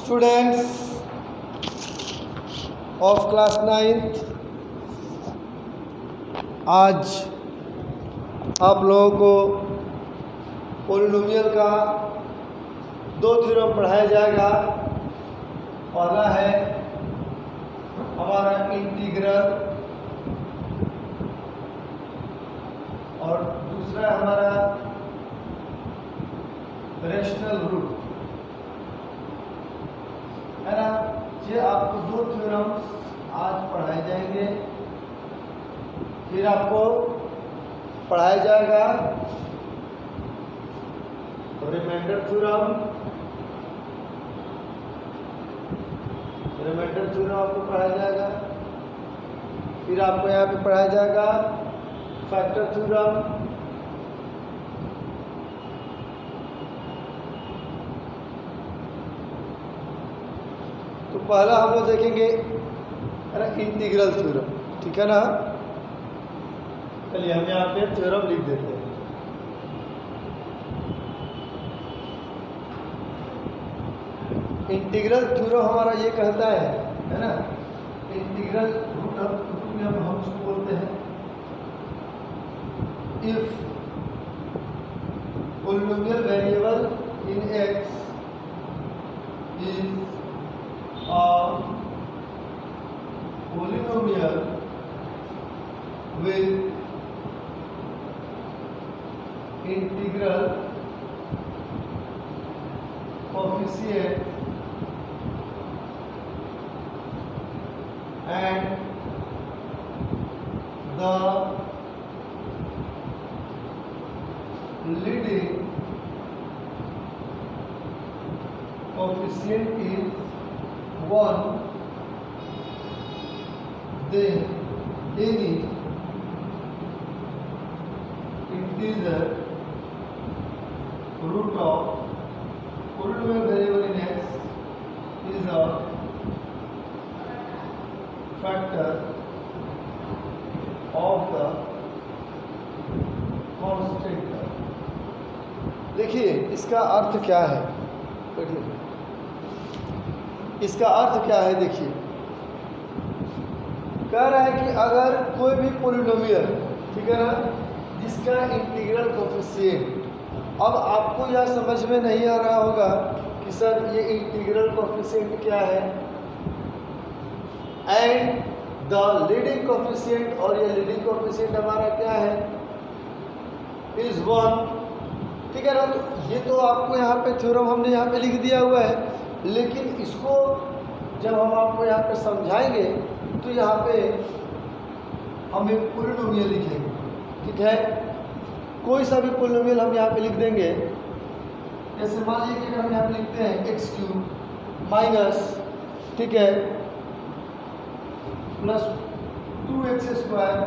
Students of class 9th, आज आप लोगों को पोलिनोमियल का दो थ्योरम पढ़ाया जाएगा। पहला है हमारा इंटीग्रल और दूसरा हमारा रेशनल रूट, है ना। ये आपको दो थ्योरम आज पढ़ाए जाएंगे। फिर आपको पढ़ाया जाएगा रिमाइंडर थ्योरम। रिमाइंडर थ्योरम आपको पढ़ाया जाएगा। फिर आपको यहाँ पे पढ़ाया जाएगा फैक्टर थ्योरम। तो पहला हम लोग देखेंगे है ना इंटीग्रल थ्योरम, ठीक है ना। चलिए हम यहाँ पे थ्योरम लिख देते हैं। इंटीग्रल थ्योरम हमारा ये कहता है ना, इंटीग्रल रूट हम उसको बोलते हैं if polynomial variable in x is polynomial with integral coefficient and the leading coefficient is 1, then any integer root of polynomial variable in x is a factor of the constant term। देखिए इसका अर्थ क्या है, इसका अर्थ क्या है। देखिए कह रहा है कि अगर कोई भी पोलिनोमियल, ठीक है ना, जिसका इंटीग्रल कोएफिशिएंट, अब आपको यह समझ में नहीं आ रहा होगा कि सर ये इंटीग्रल कोएफिशिएंट क्या है, एंड द लीडिंग कोएफिशिएंट, और ये लीडिंग कोएफिशिएंट हमारा क्या है, इज 1, ठीक है ना। तो ये तो आपको यहाँ पे थ्योरम हमने यहाँ पे लिख दिया हुआ है, लेकिन इसको जब हम आपको यहाँ पे समझाएंगे तो यहाँ पे हम एक पोलिनोमियल लिखेंगे, ठीक है। कोई सा भी पोलिनोमियल हम यहाँ पे लिख देंगे। जैसे मान लीजिए कि हम यहाँ पे लिखते हैं एक्स क्यूब माइनस, ठीक है, plus 2x square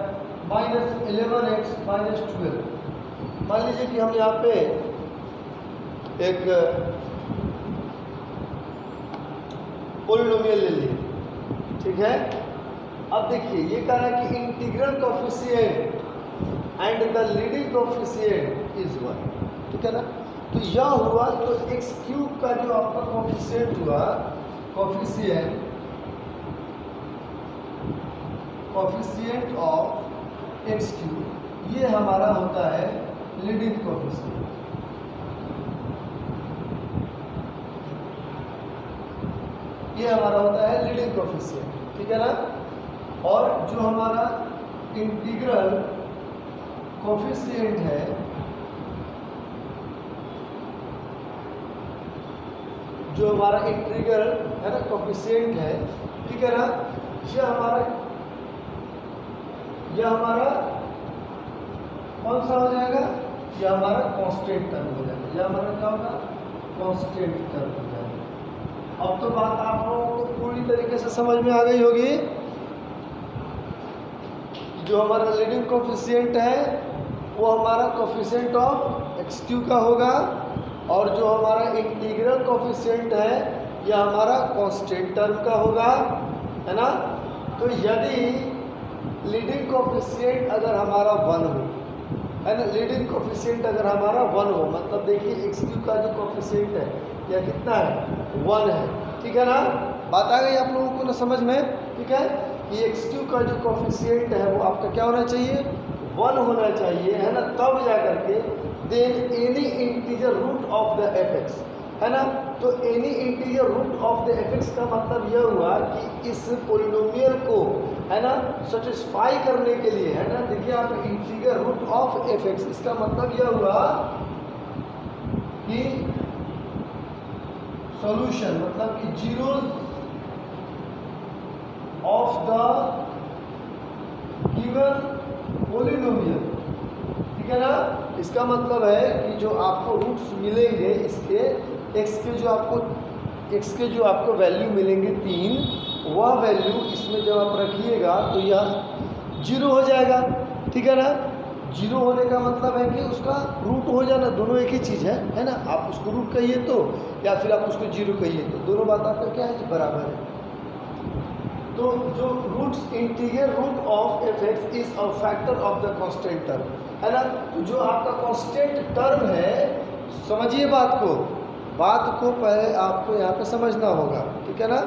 minus 11x minus 12। मान लीजिए कि हम यहाँ पे एक पोलिनोमियल ले लिए, ठीक है। अब देखिए ये कह रहा है कि integral coefficient and the leading coefficient is 1, ठीक है ना। तो यह हुआ तो एक्स क्यूब का जो आपका कोएफिशिएंट हुआ, कोएफिशिएंट ऑफ एक्स क्यूब, ये हमारा होता है लीडिंग कोएफिशिएंट। ये हमारा होता है लीडिंग कोएफिशिएंट, ठीक है ना। और जो हमारा इंटीग्रल कोएफिशिएंट है, जो हमारा इंटीग्रल है ना कोएफिशिएंट है, ठीक है ना, यह हमारा कौन सा हो जाएगा, यह हमारा कांस्टेंट टर्म हो जाएगा। यह हमारा क्या होगा, कांस्टेंट टर्म हो जाएगा। अब तो बात आप लोगों को पूरी तरीके से समझ में आ गई होगी। जो हमारा लीडिंग कोएफिशिएंट है वो हमारा कोएफिशिएंट ऑफ एक्स क्यू का होगा, और जो हमारा इंटीग्रल कोएफिशिएंट है यह हमारा कांस्टेंट टर्म का होगा, है ना। तो यदि लीडिंग कोएफिशिएंट अगर हमारा 1 हो, है ना, लीडिंग कोएफिशिएंट अगर हमारा 1 हो, मतलब देखिए एक्स क्यू का जो कोएफिशिएंट है यह कितना है, 1 है। ठीक है ना, बात आ गई आप लोगों को ना समझ में, ठीक है। कि x3 का जो कोफिशिएंट है वो आपका क्या होना चाहिए, 1 होना चाहिए, है ना, तब जा करके then any integer root of the fx, है ना। तो any integer root of the fx का मतलब यह हुआ कि इस पोलिनोमियल को, है ना, सेटिस्फाई करने के लिए, है ना, देखिए आप इंटीजर रूट ऑफ fx, इसका मतलब यह हुआ कि सॉल्यूशन मतलब कि zeros of the given polynomial, ठीक है ना। इसका मतलब है कि जो आपको रूट्स मिलेंगे इसके x के जो आपको वैल्यू मिलेंगे 3, वह वैल्यू इसमें जब आप रखिएगा तो यह 0 हो जाएगा, ठीक है ना। 0 होने का मतलब है कि उसका रूट हो जाना, दोनों एक ही चीज़ है ना। आप उसको रूट कहिए तो, या फिर आप उसको 0 कहिए तो, दोनों बात आपका क्या है, बराबर है। तो जो roots integer root of fx is a factor of the constant term, है ना। तो जो आपका कांस्टेंट टर्म है, समझिए बात को पहले आपको यहाँ पे समझना होगा, ठीक है ना।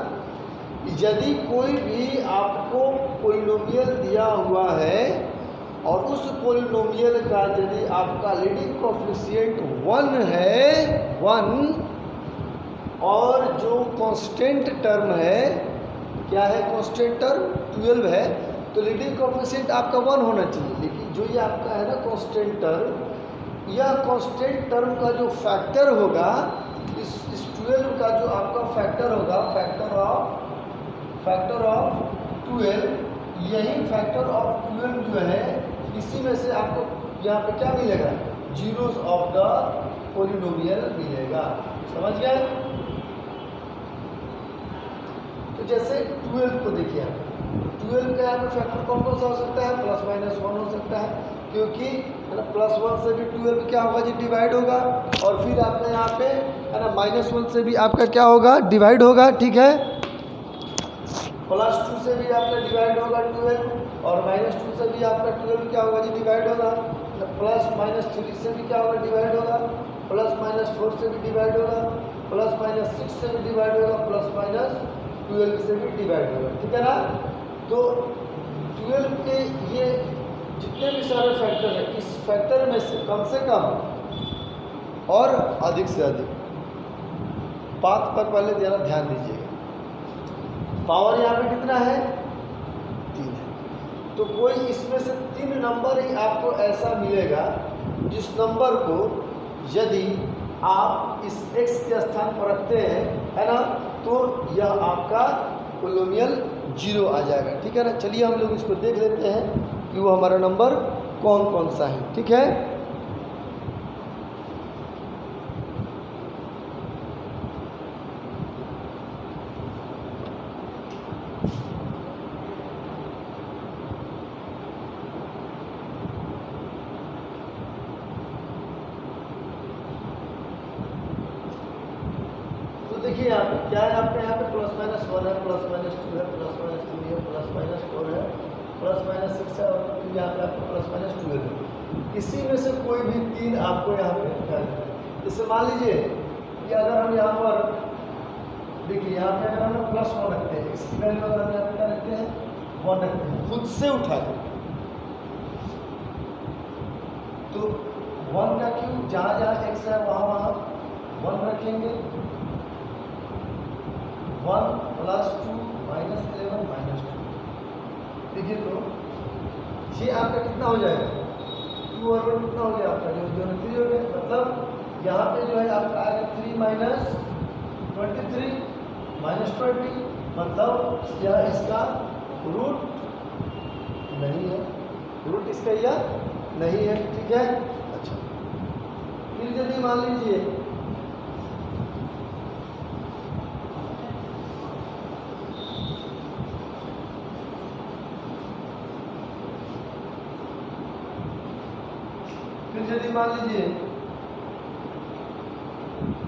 यदि कोई भी आपको पोलिनोमियल दिया हुआ है और उस पोलिनोमियल का यदि आपका लीडिंग कोएफिशिएंट 1 है, 1, और जो कांस्टेंट टर्म है, क्या है कांस्टेंट टर्म 12 है, तो लीडिंग कोएफिशिएंट आपका 1 होना चाहिए। लेकिन जो ये आपका है ना कांस्टेंट टर्म, यह कांस्टेंट टर्म का जो फैक्टर होगा, इस 12 का जो आपका फैक्टर होगा, फैक्टर ऑफ 12, यही फैक्टर ऑफ 12 जो है, इसी में से आपको यहाँ पे क्या मिलेगा, जीरोस ऑफ द पोलिनोमियल मिलेगा, समझ गए। तो जैसे 12 को देखिए आप, 12 का यहाँ पे फैक्टर कौन कौन सा हो सकता है, +-1 हो सकता है, क्योंकि है ना +1 से भी 12 क्या होगा जी, डिवाइड होगा। और फिर आपका यहाँ पे है ना -1 से भी आपका क्या होगा, डिवाइड होगा, ठीक है। +2 से भी आपका डिवाइड होगा 12, और -2 से भी आपका 12 क्या होगा जी, डिवाइड होगा। +-3 से भी क्या होगा, डिवाइड होगा। +-4 से भी डिवाइड होगा, +-6 से भी डिवाइड होगा, +-12 से भी डिवाइड होगा, ठीक है ना। तो 12 के ये जितने भी सारे फैक्टर हैं, इस फैक्टर में से कम और अधिक से अधिक, बात पर पहले ज़रा ध्यान दीजिएगा। पावर यहाँ पे कितना है, 3 है। तो कोई इसमें से 3 नंबर ही आपको ऐसा मिलेगा जिस नंबर को यदि आप इस x के स्थान पर रखते हैं, है ना, तो यह आपका पोलिनोमियल 0 आ जाएगा, ठीक है ना। चलिए हम लोग इसको देख लेते हैं कि वो हमारा नंबर कौन कौन सा है, ठीक है। देखिए यहाँ पे क्या है, आपके यहाँ पे +-1 है, +-2 है, +-3 है, +-4 है, +-6 है, और फिर यहाँ पे आपको +-12 है। इसी में से कोई भी 3 आपको यहाँ पे करना है। जैसे मान लीजिए कि अगर हम यहाँ पर देखिए, यहाँ पे अगर हम +1 रखते हैं, इसकी वैल्यू अगर हम यहाँ पे क्या रखते हैं, 1 रखते हैं, खुद से उठा दो तो 1 का क्यूब, जहाँ जहाँ x है वहाँ 1 रखेंगे। 1 + 2 -11 -2, देखिए तो ये आपका कितना हो जाएगा, 2 और 1 कितना हो गया आपका, जो 3 हो गया। मतलब यहाँ पे जो है आपका आएगा 3 - 23 -20, मतलब यह इसका रूट नहीं है, रूट इसका यह नहीं है, ठीक है। अच्छा, फिर यदि मान लीजिए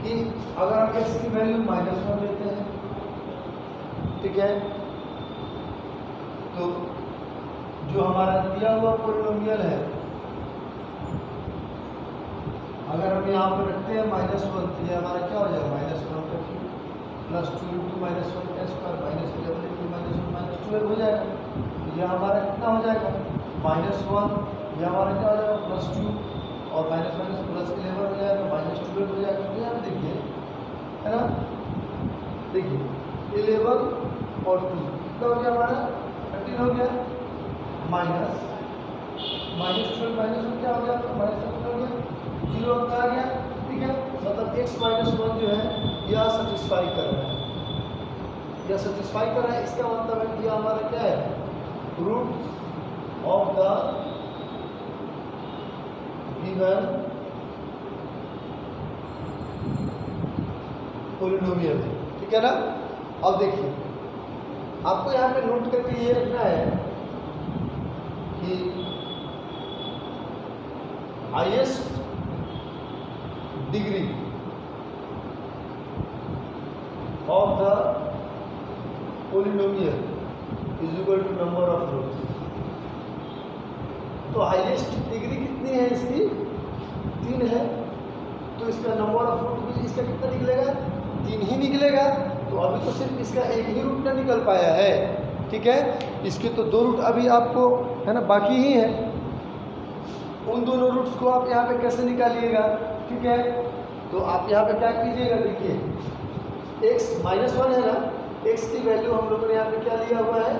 कि अगर आप x की वैल्यू -1 लेते हैं, ठीक है, तो जो हमारा दिया हुआ पोलिनोमियल है, अगर हम यहाँ पर रखते हैं -1, तो ये हमारा क्या हो जाएगा, -1 का क्यूब प्लस 2 इंटू माइनस 1 का square minus 11 into minus 1 minus 12 हो जाएगा। यह हमारा कितना हो जाएगा -1, यह हमारा क्या हो जाएगा +2 और माइनस माइनस प्लस 11 हो जाएगा -12 हो जाएगा। तो यहाँ देखिए है ना, देखिए 11 और 2 कितना हो गया हमारा 13 हो गया, माइनस -12 माइनस 1 क्या हो गया आपका -7 हो गया, 0 अंक आ गया। ठीक है, मतलब x -1 जो है यह सेटिस्फाई कर रहा है, यह सेटिस्फाई कर रहा है। इसका मतलब है कि यह हमारा क्या है root of the given polynomial है। ठीक है ना। अब देखिए आपको यहाँ पे नोट करके ये रखना है कि highest degree of the polynomial is equal to number of roots. तो हाईएस्ट डिग्री कितनी है इसकी 3 है, तो इसका नंबर ऑफ रूट भी इसका कितना निकलेगा 3 ही निकलेगा। तो अभी तो सिर्फ इसका एक ही रूट ना निकल पाया है। ठीक है, इसके तो 2 रूट अभी आपको है ना बाकी ही है। उन दोनों रूट्स को आप यहाँ पे कैसे निकालिएगा। ठीक है, तो आप यहाँ पे क्या कीजिएगा, देखिए x -1 है ना, x की वैल्यू हम लोगों ने यहाँ पे क्या लिया हुआ है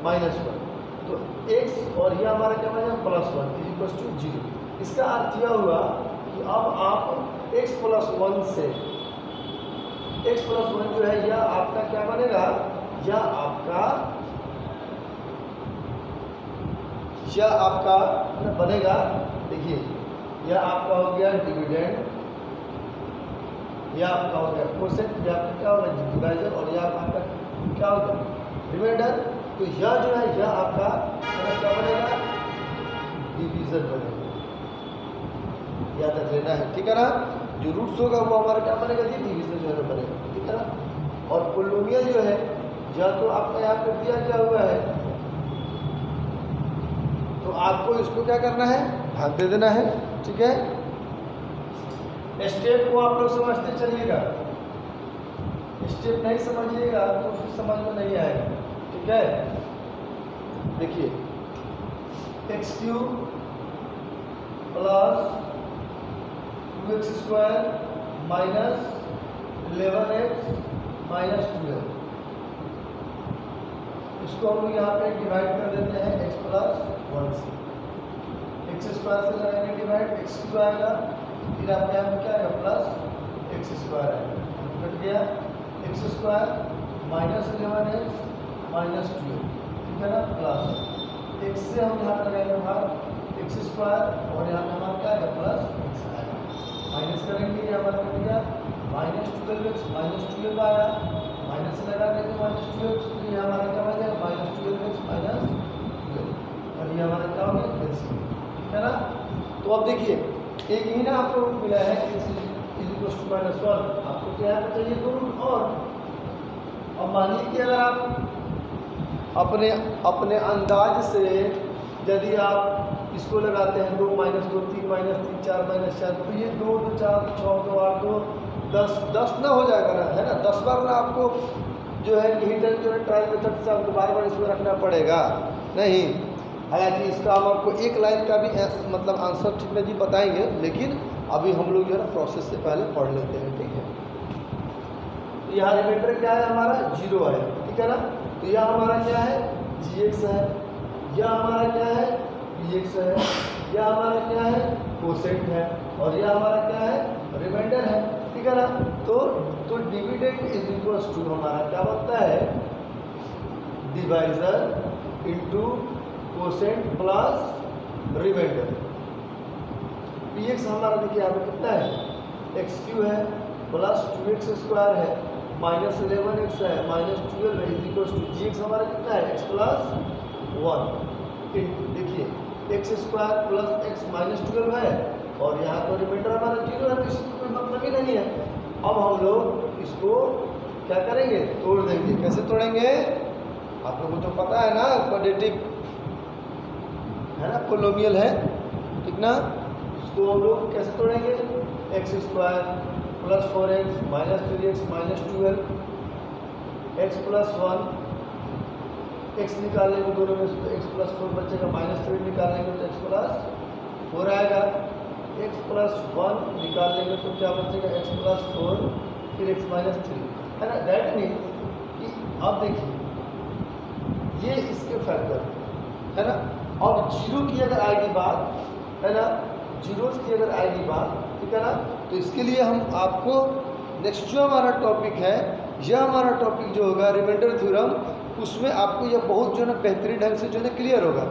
-1, तो x और यह हमारा क्या बना +1 = 0। इसका अर्थ यह हुआ कि अब आप x + 1 से x + 1 जो है यह आपका क्या बनेगा, यह आपका बनेगा। देखिए यह आपका हो गया डिविडेंड, यह आपका हो गया कोसेंट, यह आपका क्या होगा डिवाइजर, और यह आपका क्या होगा रिमाइंडर। तो यह जो है यह आपका क्या बनेगा डिवीजन बनेगा, याद रख लेना है। ठीक है ना, जो रूट्स होगा वो हमारा क्या बनेगा जी डिवीजन जो है बनेगा। ठीक है ना, और पॉलिनोमियल जो है या तो आपका यहाँ पे दिया क्या हुआ है, तो आपको इसको क्या करना है भाग दे देना है। ठीक है, स्टेप को आप लोग समझते चलिएगा, स्टेप नहीं समझिएगा तो फिर समझ में नहीं आएगा। ठीक है, देखिए x³ + 2x² -11x -12, इसको हम लोग यहाँ पे डिवाइड कर देते हैं x + 1 से, x² से लगाएंगे डिवाइड, x³ आएगा, फिर आपके यहाँ पे क्या आएगा +x² आएगा, कट गया x² -11x -12। ठीक है ना, प्लस x से हम यहाँ पर लगाएंगे भाग x² और यहाँ पे हमारा क्या आएगा +x आएगा, माइनस करेंगे ये हमारा कट गया -12x -12 आया, माइनस से लगा देंगे -12, तो ये हमारा क्या बन जाएगा -12x -12, और ये हमारा क्या हो गया कैंसिल। ठीक है ना, तो अब देखिए एक ही ना आपको रूट मिला है x = -1, आपको क्या है चाहिए 2 रूट और। अब मानिए कि अगर आप अपने अंदाज से यदि आप इसको लगाते हैं 2 -2 3 -3 4 -4, तो ये 2 2 4 6 2 8 2 10 ना हो जाएगा ना, है ना। 10 बार ना आपको जो है हिडन जो है ट्रायल मेथड से आपको बार इसमें रखना पड़ेगा नहीं। हालांकि इसका हम आपको एक लाइन का भी मतलब आंसर ठीक में जी बताएंगे, लेकिन अभी हम लोग जो है ना प्रोसेस से पहले पढ़ लेते हैं। ठीक है, तो यहाँ रिमाइंडर क्या है हमारा 0 है। ठीक है ना, तो यह हमारा क्या है gx है, यह हमारा क्या है px है, यह हमारा क्या है कोसेंट है, और यह हमारा क्या है रिमाइंडर है। ठीक है ना, तो डिविडेंड = हमारा क्या बनता है divisor into quotient plus remainder. px हमारा देखिए यहाँ पे कितना है x³ है प्लस 2x² है -11x है -12 है gx हमारा कितना है x + 1 इंटू देखिए x² + x -12 है, और यहाँ तो रिमाइंडर हमारा 0 है, तो इसको कोई मतलब ही नहीं है। अब हम लोग इसको क्या करेंगे तोड़ देंगे। कैसे तोड़ेंगे आप लोगों को तो पता है ना, क्वाड्रेटिक है ना पॉलिनोमियल है। ठीक ना, इसको हम लोग कैसे तोड़ेंगे x² + 4x -3x -12 x plus 1, x निकाल लेंगे दोनों में से तो x प्लस 4 बचेगा, -3 निकाल लेंगे तो x प्लस 4 आएगा, x प्लस 1 निकाल लेंगे तो क्या बचेगा, x प्लस 4 फिर x माइनस 3, है ना। दैट मीन्स कि अब देखिए ये इसके फैक्टर है ना। और जीरो की अगर आएगी बात, है ना, जीरोस की अगर आएगी बात, ठीक है ना, तो इसके लिए हम आपको नेक्स्ट जो हमारा टॉपिक है, यह हमारा टॉपिक जो होगा रिमाइंडर थ्योरम, उसमें आपको यह बहुत जो है ना बेहतरीन ढंग से जो है ना क्लियर होगा।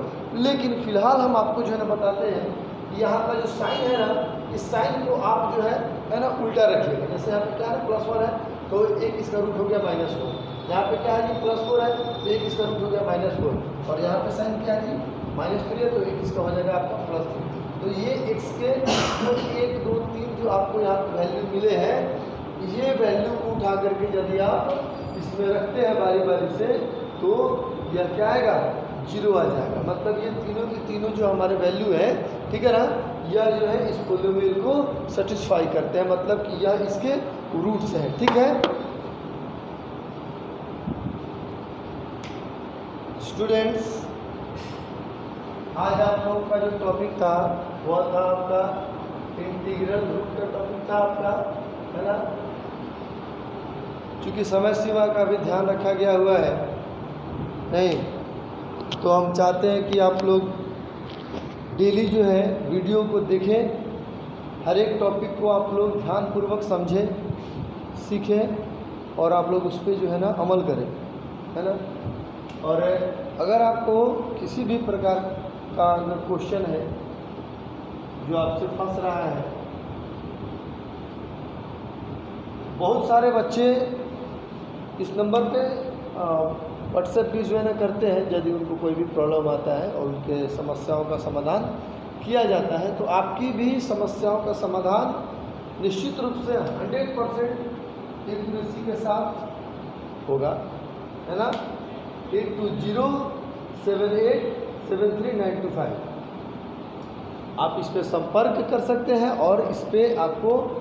लेकिन फिलहाल हम आपको जो है ना बताते हैं कि यहाँ का जो साइन है ना, इस साइन को आप जो है ना उल्टा रखिएगा। जैसे यहाँ पे क्या है +1 है तो एक इसका रूट हो गया -4, यहाँ पे क्या है जी +4 है तो एक इसका रूट हो गया -4, और यहाँ पे साइन क्या है जी -3 है तो एक इसका हो जाएगा आपका +3। तो ये x के 1 2 3 जो आपको यहाँ पे वैल्यू मिले हैं, ये वैल्यू को उठा करके यदि आप इसमें रखते हैं बारी बारी से, तो यह क्या आएगा, 0 आ जाएगा। मतलब ये तीनों की तीनों जो हमारे वैल्यू है, ठीक है ना, यह जो है इस पोलिनोमियल को सेटिस्फाई करते हैं, मतलब कि यह इसके रूट्स हैं, ठीक है स्टूडेंट्स। आज आप लोगों का जो टॉपिक था वह था आपका इंटीग्रल रूट का टॉपिक था आपका, है ना। चूँकि समय सीमा का भी ध्यान रखा गया हुआ है नहीं, तो हम चाहते हैं कि आप लोग डेली जो है वीडियो को देखें, हर एक टॉपिक को आप लोग ध्यानपूर्वक समझें, सीखें और आप लोग उस पर जो है ना अमल करें, है ना। और अगर आपको किसी भी प्रकार का अगर क्वेश्चन है जो आपसे फंस रहा है, बहुत सारे बच्चे इस नंबर पे व्हाट्सएप भी जो है ना करते हैं, यदि उनको कोई भी प्रॉब्लम आता है और उनके समस्याओं का समाधान किया जाता है, तो आपकी भी समस्याओं का समाधान निश्चित रूप से 100% एक्यूरेसी के साथ होगा, है ना। 8207873925 आप इस पर संपर्क कर सकते हैं और इस पर आपको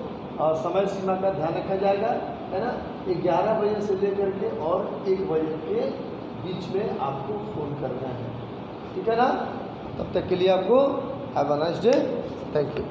समय सीमा का ध्यान रखा जाएगा, है ना। 11 बजे से लेकर के और 1 बजे के बीच में आपको फ़ोन करना है, ठीक है ना। तब तक के लिए आपको have a nice day, thank you.